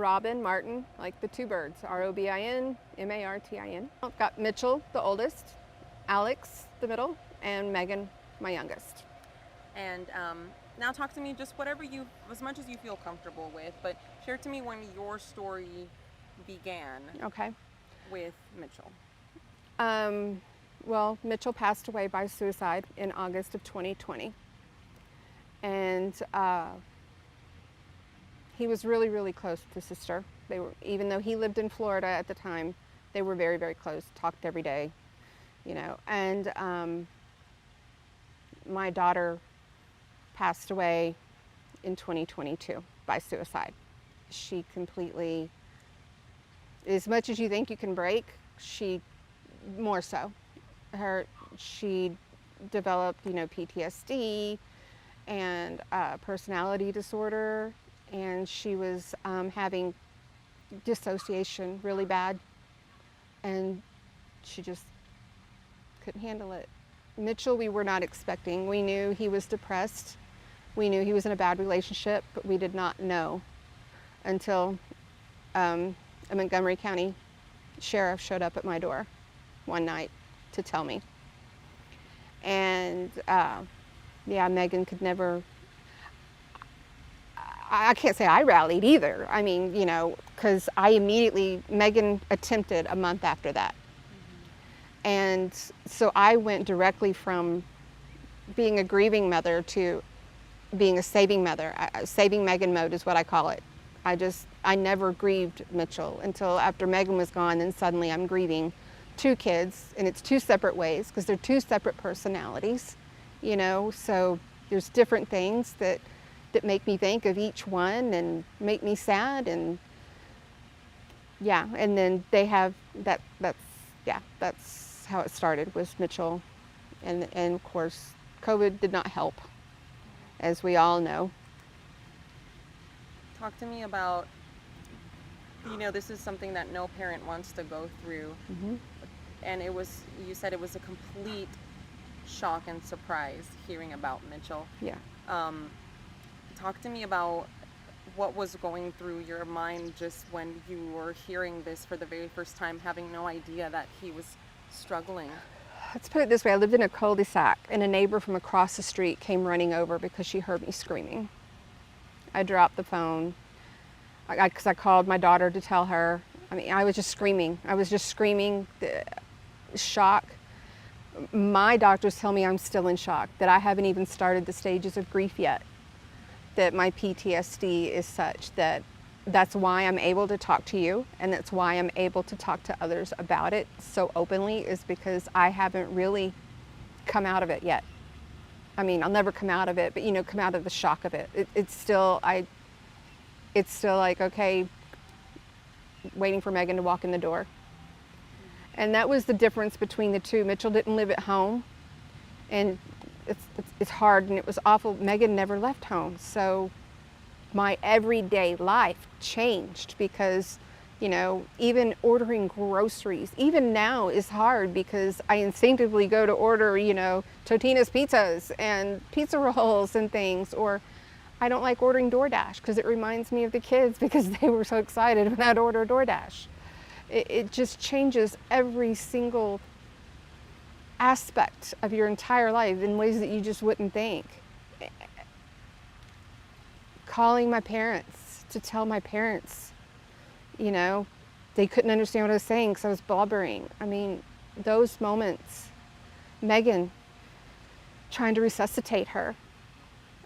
Robin, Martin, like the two birds, Robin, Martin. I've got Mitchell, the oldest, Alex, the middle, and Megan, my youngest. And now talk to me just whatever you, as much as you feel comfortable with, but share to me when your story began Okay. with Mitchell. Well, Mitchell passed away by suicide in August of 2020. And he was really, really close to sister. They were, even though he lived in Florida at the time, they were very, very close, talked every day, you know. And my daughter passed away in 2022 by suicide. She completely, as much as you think you can break, she more so. She developed, you know, PTSD and personality disorder, and she was having dissociation really bad, and she just couldn't handle it. Mitchell, we were not expecting. We knew he was depressed. We knew he was in a bad relationship, but we did not know until a Montgomery County sheriff showed up at my door one night to tell me. And yeah, Megan could never, I can't say I rallied either. I mean, you know, because Megan attempted a month after that. And so I went directly from being a grieving mother to being a saving mother. Saving Megan mode is what I call it. I never grieved Mitchell until after Megan was gone, and suddenly I'm grieving two kids, and it's two separate ways because they're two separate personalities, you know, so there's different things that make me think of each one and make me sad. And yeah, and then they have that's how it started, was Mitchell. And of course, COVID did not help, as we all know. Talk to me about, you know, this is something that no parent wants to go through. Mm-hmm. And you said it was a complete shock and surprise hearing about Mitchell. Yeah. Talk to me about what was going through your mind just when you were hearing this for the very first time, having no idea that he was struggling. Let's put it this way. I lived in a cul-de-sac, and a neighbor from across the street came running over because she heard me screaming. I dropped the phone because I called my daughter to tell her. I mean, I was just screaming. Shock. My doctors tell me I'm still in shock, that I haven't even started the stages of grief yet, that my PTSD is such that's why I'm able to talk to you, and that's why I'm able to talk to others about it so openly, is because I haven't really come out of it yet. I mean, I'll never come out of it, but, you know, come out of the shock of it. It's still like, okay, waiting for Megan to walk in the door. And that was the difference between the two. Mitchell didn't live at home, and it's hard, and it was awful. Megan never left home, so my everyday life changed because, you know, even ordering groceries, even now, is hard because I instinctively go to order, you know, Totino's pizzas and pizza rolls and things, or I don't like ordering DoorDash because it reminds me of the kids because they were so excited when I'd order DoorDash. It just changes every single aspect of your entire life in ways that you just wouldn't think. Calling my parents to tell my parents, you know, they couldn't understand what I was saying because I was blubbering. I mean, those moments. Megan, trying to resuscitate her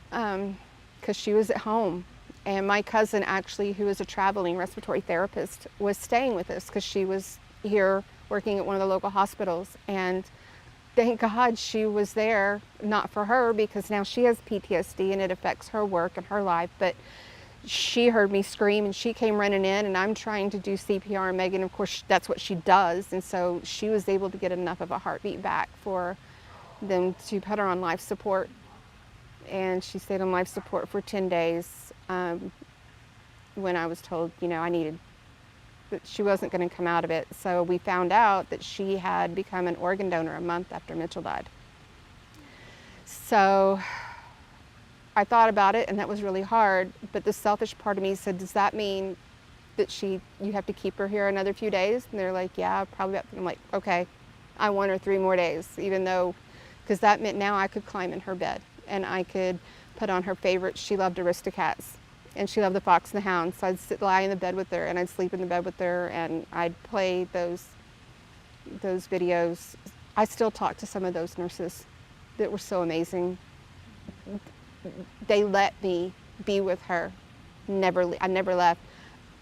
because she was at home. And my cousin, actually, who is a traveling respiratory therapist, was staying with us because she was here working at one of the local hospitals. And thank God she was there, not for her, because now she has PTSD and it affects her work and her life. But she heard me scream and she came running in, and I'm trying to do CPR. And Megan, of course, that's what she does. And so she was able to get enough of a heartbeat back for them to put her on life support. And she stayed on life support for 10 days. When I was told, you know, that she wasn't going to come out of it. So we found out that she had become an organ donor a month after Mitchell died. So I thought about it, and that was really hard. But the selfish part of me said, does that mean that you have to keep her here another few days. And they're like, yeah, probably. I'm like, okay, I want her 3 more days, even though, because that meant now I could climb in her bed and I could put on her favorites. She loved Aristocats and she loved the Fox and the Hound. So I'd lie in the bed with her and I'd sleep in the bed with her and I'd play those videos. I still talk to some of those nurses that were so amazing. They let me be with her. I never left.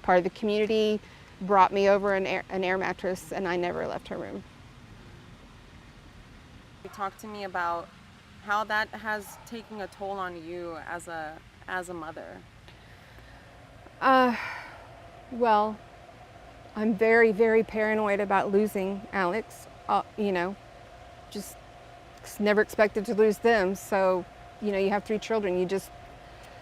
Part of the community brought me over an air mattress and I never left her room. Talk to me about how that has taken a toll on you as a mother. Well, I'm very, very paranoid about losing Alex. Just never expected to lose them. So, you have 3 children.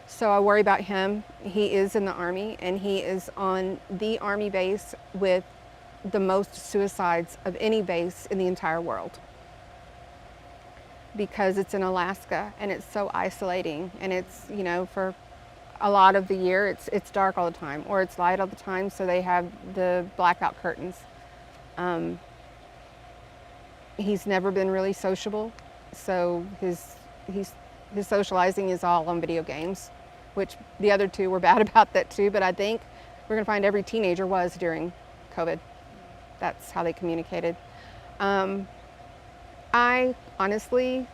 So I worry about him. He is in the Army and he is on the Army base with the most suicides of any base in the entire world, because it's in Alaska and it's so isolating, and it's, for a lot of the year it's dark all the time or it's light all the time, so they have the blackout curtains. He's never been really sociable, so his socializing is all on video games, which the other 2 were bad about that too, but I think we're gonna find every teenager was during COVID. That's how they communicated. I honestly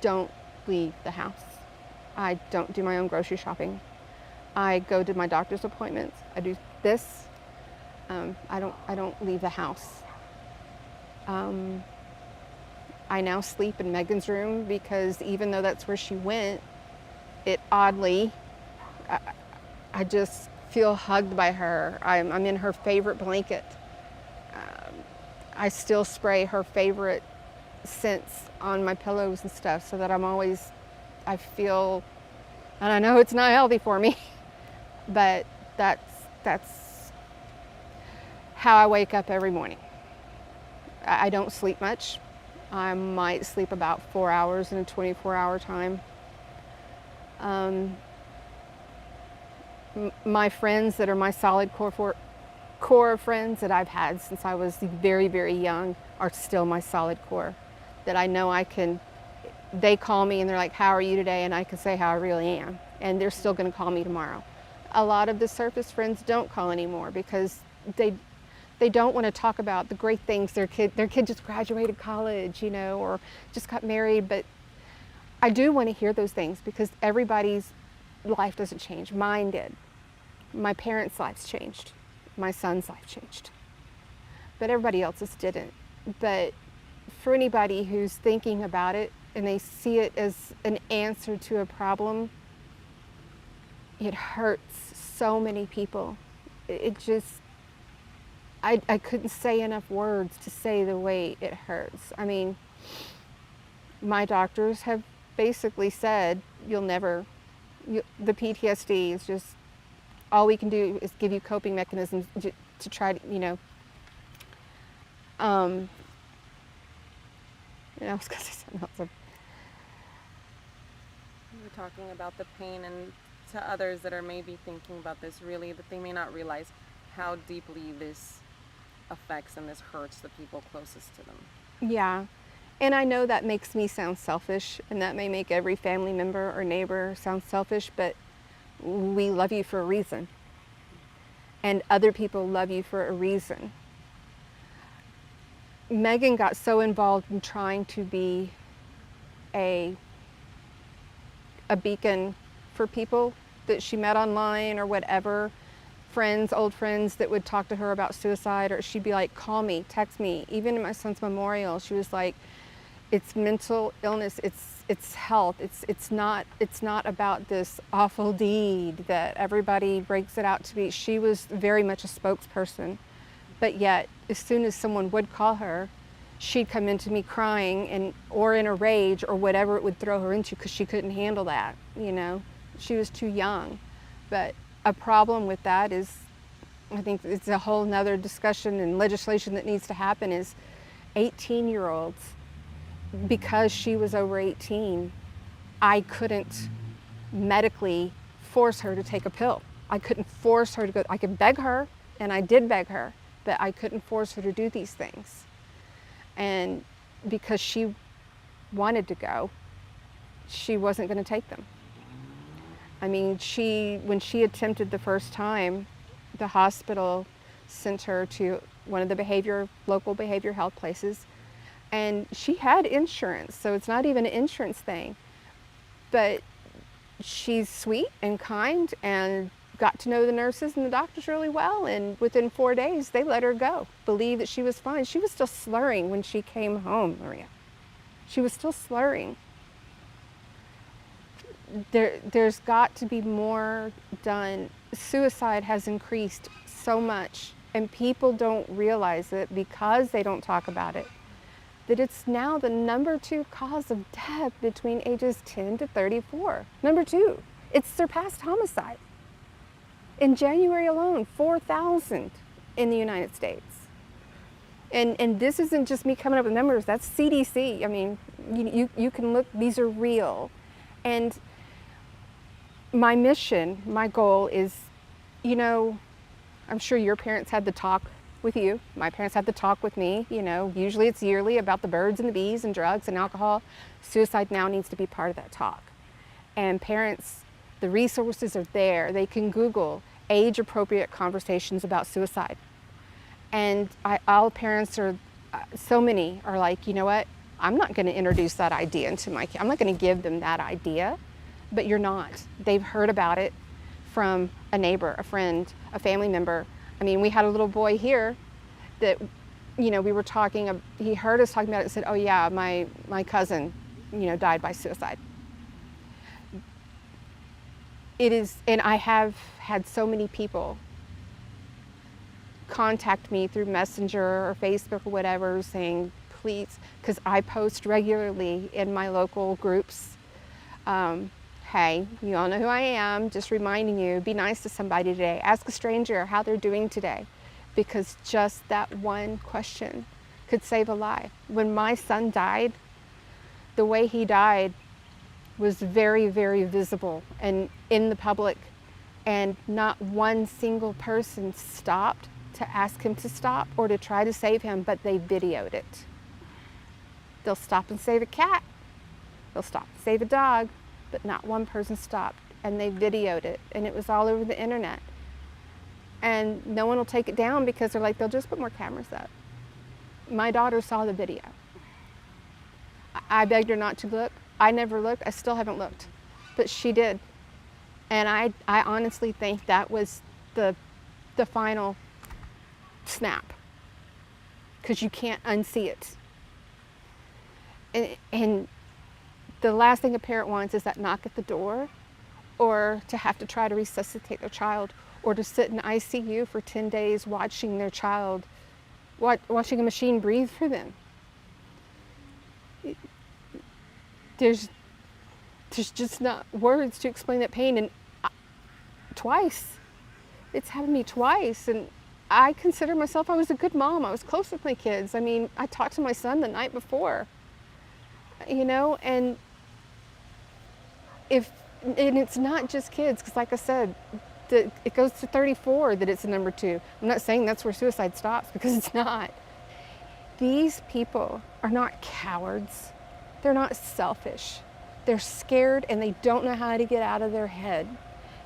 don't leave the house. I don't do my own grocery shopping. I go to my doctor's appointments. I do this. I don't leave the house. I now sleep in Megan's room because even though that's where she went, it oddly, I just feel hugged by her. I'm in her favorite blanket. I still spray her favorite scents on my pillows and stuff, so that I feel, and I know it's not healthy for me, but that's how I wake up every morning. I don't sleep much. I might sleep about 4 hours in a 24-hour time. My friends that are my solid core of friends that I've had since I was very, very young are still my solid core, that I know they call me and they're like, how are you today? And I can say how I really am. And they're still gonna call me tomorrow. A lot of the surface friends don't call anymore because they don't want to talk about the great things their kid just graduated college, or just got married. But I do want to hear those things because everybody's life doesn't change. Mine did. My parents' lives changed. My son's life changed. But everybody else's didn't. But for anybody who's thinking about it and they see it as an answer to a problem, it hurts so many people. It just, I couldn't say enough words to say the way it hurts. I mean, my doctors have basically said, the PTSD is just, all we can do is give you coping mechanisms to try to, I was going to say something else. You were talking about the pain, and to others that are maybe thinking about this, really, that they may not realize how deeply this affects and this hurts the people closest to them. Yeah, and I know that makes me sound selfish, and that may make every family member or neighbor sound selfish, but we love you for a reason, and other people love you for a reason. Megan got so involved in trying to be a beacon for people that she met online or whatever, old friends that would talk to her about suicide, or she'd be like, call me, text me. Even at my son's memorial, she was like, it's mental illness, it's health, it's not about this awful deed that everybody breaks it out to be. She was very much a spokesperson, but yet as soon as someone would call her, she'd come into me crying or in a rage or whatever it would throw her into, because she couldn't handle that, She was too young. But a problem with that is, I think it's a whole nother discussion and legislation that needs to happen, is 18-year-olds, because she was over 18, I couldn't medically force her to take a pill. I couldn't force her to go. I could beg her, and I did beg her, but I couldn't force her to do these things. And because she wanted to go, she wasn't going to take them. I mean, when she attempted the first time, the hospital sent her to one of the local behavior health places, and she had insurance, so it's not even an insurance thing. But she's sweet and kind and got to know the nurses and the doctors really well, and within 4 days they let her go, believed that she was fine. She was still slurring when she came home, Maria. She was still slurring. There's got to be more done. Suicide has increased so much, and people don't realize it because they don't talk about it, that it's now the number 2 cause of death between ages 10 to 34. Number 2. It's surpassed homicide. In January alone, 4,000 in the United States. And this isn't just me coming up with numbers, that's CDC. I mean, you can look, these are real. And my mission, my goal is, I'm sure your parents had the talk with you. My parents had the talk with me, usually it's yearly about the birds and the bees and drugs and alcohol. Suicide now needs to be part of that talk. And parents, the resources are there. They can Google age-appropriate conversations about suicide. And all parents so many are like, you know what? I'm not going to introduce that idea into my kid. I'm not going to give them that idea, but you're not. They've heard about it from a neighbor, a friend, a family member. I mean, we had a little boy here that, we were talking, he heard us talking about it and said, oh yeah, my cousin, died by suicide. It is, and I have had so many people contact me through Messenger or Facebook or whatever saying, please, because I post regularly in my local groups, hey, you all know who I am, just reminding you, be nice to somebody today. Ask a stranger how they're doing today, because just that one question could save a life. When my son died, the way he died was very, very visible and in the public, and not one single person stopped to ask him to stop or to try to save him, but they videoed it. They'll stop and save a cat, they'll stop and save a dog, but not one person stopped, and they videoed it, and it was all over the internet. And no one will take it down because they're like, they'll just put more cameras up. My daughter saw the video. I begged her not to look. I never looked. I still haven't looked, but she did. And I honestly think that was the final snap, because you can't unsee it. And the last thing a parent wants is that knock at the door, or to have to try to resuscitate their child, or to sit in ICU for 10 days watching their child, watching a machine breathe for them. There's just not words to explain that pain. And twice, it's happened to me twice, and I consider myself, I was a good mom. I was close with my kids. I mean, I talked to my son the night before, and it's not just kids, because like I said, it goes to 34 that it's a number 2. I'm not saying that's where suicide stops, because it's not. These people are not cowards. They're not selfish. They're scared, and they don't know how to get out of their head,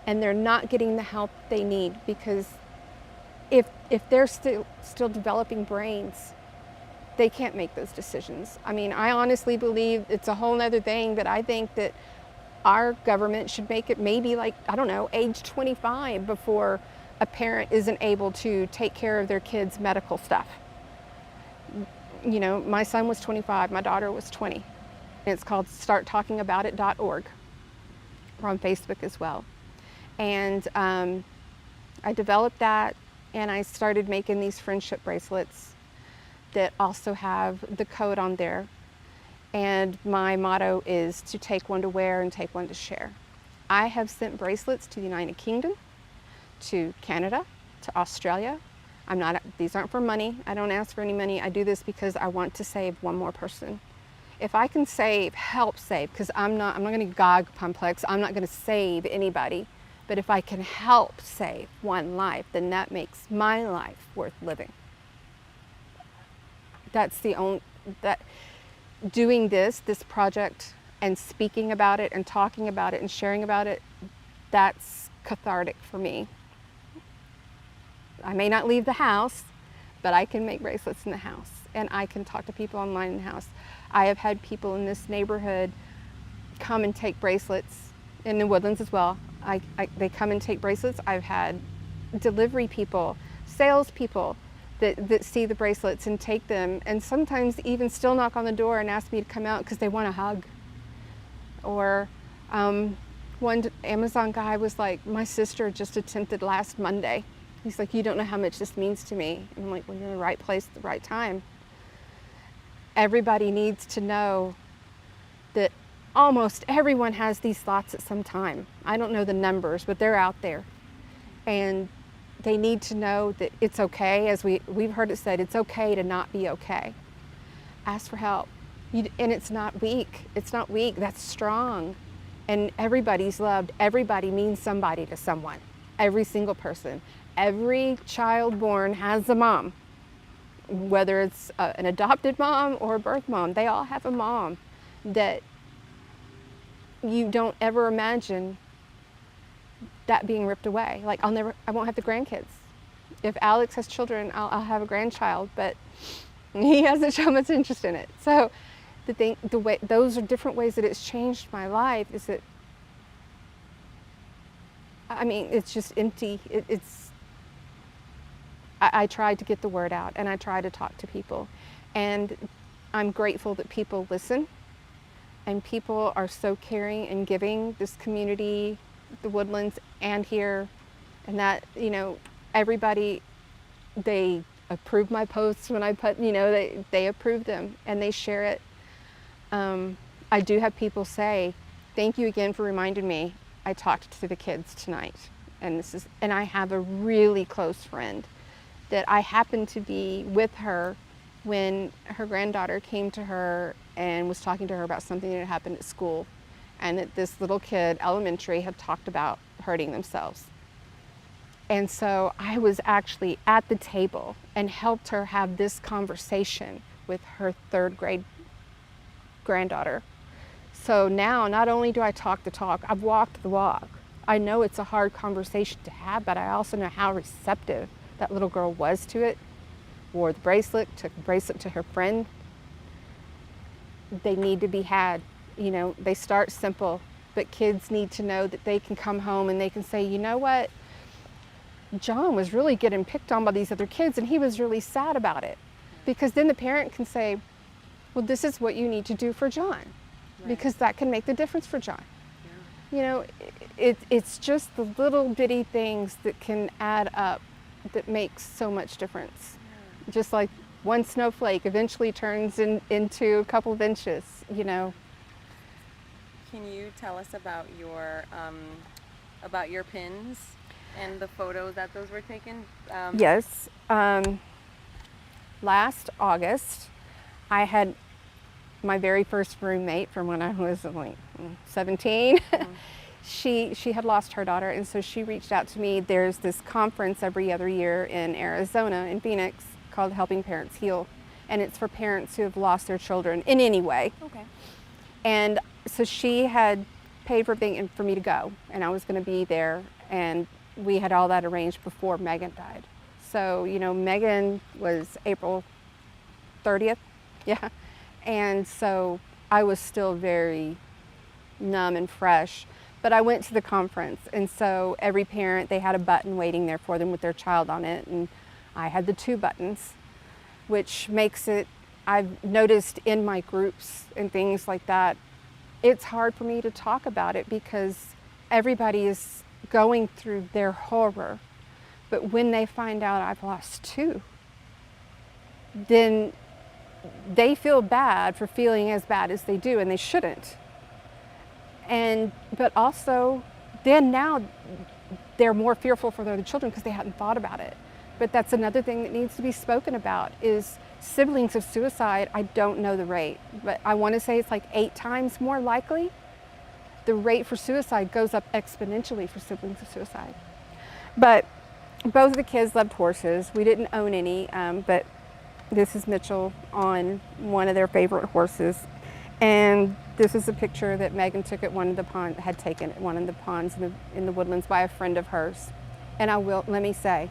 and they're not getting the help they need, because if they're still developing brains, they can't make those decisions. I mean, I honestly believe it's a whole nother thing, but I think that our government should make it maybe like, I don't know, age 25 before a parent isn't able to take care of their kids' medical stuff. My son was 25, my daughter was 20. And it's called starttalkingabout.org. We're on Facebook as well. And I developed that, and I started making these friendship bracelets that also have the code on there. And my motto is to take one to wear and take one to share. I have sent bracelets to the United Kingdom, to Canada, to Australia. These aren't for money. I don't ask for any money. I do this because I want to save one more person. If I can help save, because I'm not going to gog complex. I'm not going to save anybody, But if I can help save one life, then that makes my life worth living. That's the only, that doing this project and speaking about it and talking about it and sharing about it, that's cathartic for me. I may not leave the house, but I can make bracelets in the house, and I can talk to people online in the house. I have had people in this neighborhood come and take bracelets, in the Woodlands as well. They come and take bracelets. I've had delivery people, salespeople that see the bracelets and take them, and sometimes even still knock on the door and ask me to come out because they want a hug. Or one Amazon guy was like, my sister just attempted last Monday. He's like, you don't know how much this means to me. And I'm like, well, you're in the right place at the right time. Everybody needs to know that almost everyone has these thoughts at some time. I don't know the numbers, but they're out there. And they need to know that it's okay, as we've heard it said, it's okay to not be okay. Ask for help. And it's not weak. It's not weak, that's strong. And everybody's loved. Everybody means somebody to someone. Every single person. Every child born has a mom. Whether it's an adopted mom or a birth mom, they all have a mom that you don't ever imagine that being ripped away. Like I won't have the grandkids. If Alex has children, I'll have a grandchild, but he hasn't shown much interest in it. So those are different ways that it's changed my life. Is that, I mean, it's just empty. I tried to get the word out, and I try to talk to people, and I'm grateful that people listen, and people are so caring and giving. This community, the Woodlands and here, and that, everybody, they approve my posts when I put, they approve them and they share it. I do have people say, thank you again for reminding me. I talked to the kids tonight, and I have a really close friend that I happened to be with her when her granddaughter came to her and was talking to her about something that had happened at school, and that this little kid, elementary, had talked about hurting themselves. And so I was actually at the table and helped her have this conversation with her 3rd grade granddaughter. So now not only do I talk the talk, I've walked the walk. I know it's a hard conversation to have, but I also know how receptive that little girl was to it. Wore the bracelet, took the bracelet to her friend. They need to be had. They start simple, but kids need to know that they can come home and they can say, you know what? John was really getting picked on by these other kids, and he was really sad about it. Because then the parent can say, well, this is what you need to do for John, because that can make the difference for John. Yeah. It's just the little bitty things that can add up that makes so much difference. Yeah. Just like one snowflake eventually turns into a couple of inches, Can you tell us about your pins and the photos that those were taken? Yes. Last August, I had my very first roommate from when I was like 17. Mm-hmm. She had lost her daughter, and so she reached out to me. There's this conference every other year in Arizona, in Phoenix, called Helping Parents Heal, and it's for parents who have lost their children in any way. Okay. And so she had paid for everything for me to go, and I was going to be there, and we had all that arranged before Megan died. So, Megan was April 30th, yeah, and so I was still very numb and fresh. But I went to the conference, and so every parent, they had a button waiting there for them with their child on it, and I had the 2 buttons, which makes it, I've noticed in my groups and things like that, it's hard for me to talk about it because everybody is going through their horror. But when they find out I've lost 2, then they feel bad for feeling as bad as they do, and they shouldn't. But also, then now they're more fearful for their other children because they hadn't thought about it. But that's another thing that needs to be spoken about is siblings of suicide. I don't know the rate, but I want to say it's like 8 times more likely. the rate for suicide goes up exponentially for siblings of suicide. But both of the kids loved horses. We didn't own any, but this is Mitchell on one of their favorite horses. And this is a picture that Megan took at one of the ponds, had taken at one of the ponds in the woodlands by a friend of hers. And let me say,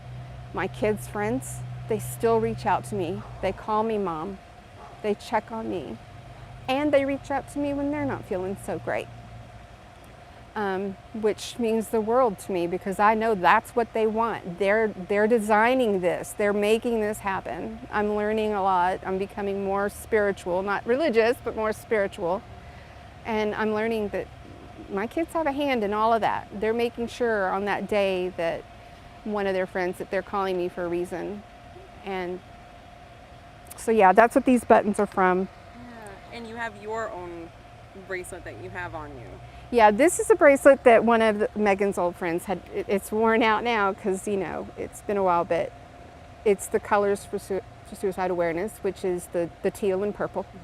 my kids' friends, they still reach out to me. They call me mom. They check on me. And they reach out to me when they're not feeling so great. Which means the world to me, because I know that's what they want. They're designing this. They're making this happen. I'm learning a lot. I'm becoming more spiritual, not religious, but more spiritual. And I'm learning that my kids have a hand in all of that. They're making sure on that day that one of their friends, that they're calling me for a reason. And so yeah, that's what these buttons are from. Yeah. And you have your own bracelet that you have on you. Yeah, this is a bracelet that one of Megan's old friends had. It's worn out now because, you know, it's been a while, but it's the colors for suicide awareness, which is the teal and purple. Mm-hmm.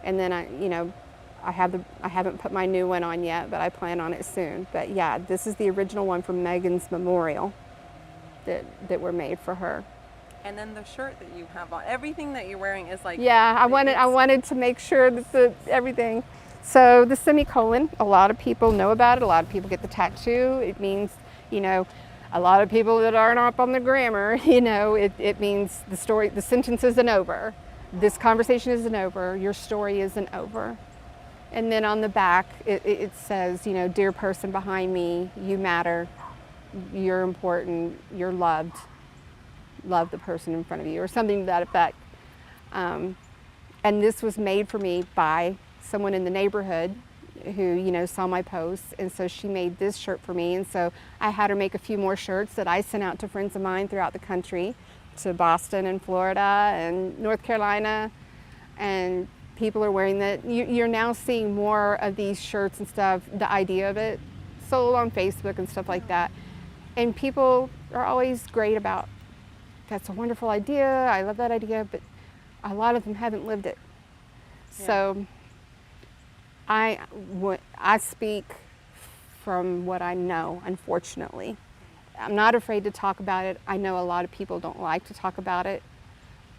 And then I haven't put my new one on yet, but I plan on it soon. But yeah, this is the original one from Megan's memorial that were made for her. And then the shirt that you have on, everything that you're wearing is like. Yeah, I wanted to make sure that everything. So the semicolon, a lot of people know about it. A lot of people get the tattoo. It means, you know, a lot of people that aren't up on the grammar, you know, it means the sentence isn't over. This conversation isn't over. Your story isn't over. And then on the back, it says, you know, dear person behind me, you matter. You're important. You're loved. Love the person in front of you, or something to that effect. And this was made for me by someone in the neighborhood who, you know, saw my posts, and so she made this shirt for me. And so I had her make a few more shirts that I sent out to friends of mine throughout the country, to Boston and Florida and North Carolina, and people are wearing that. You're now seeing more of these shirts and stuff, the idea of it, sold on Facebook and stuff like that. And people are always great about, that's a wonderful idea, I love that idea, but a lot of them haven't lived it. Yeah. So I speak from what I know, unfortunately. I'm not afraid to talk about it. I know a lot of people don't like to talk about it.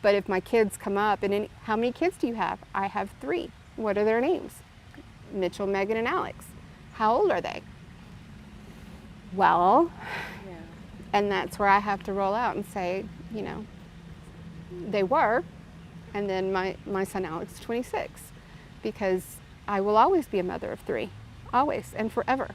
But if my kids come up, and how many kids do you have? I have 3. What are their names? Mitchell, Megan, and Alex. How old are they? Well, yeah. And that's where I have to roll out and say, you know, they were, and then my son Alex is 26, because I will always be a mother of 3, always and forever.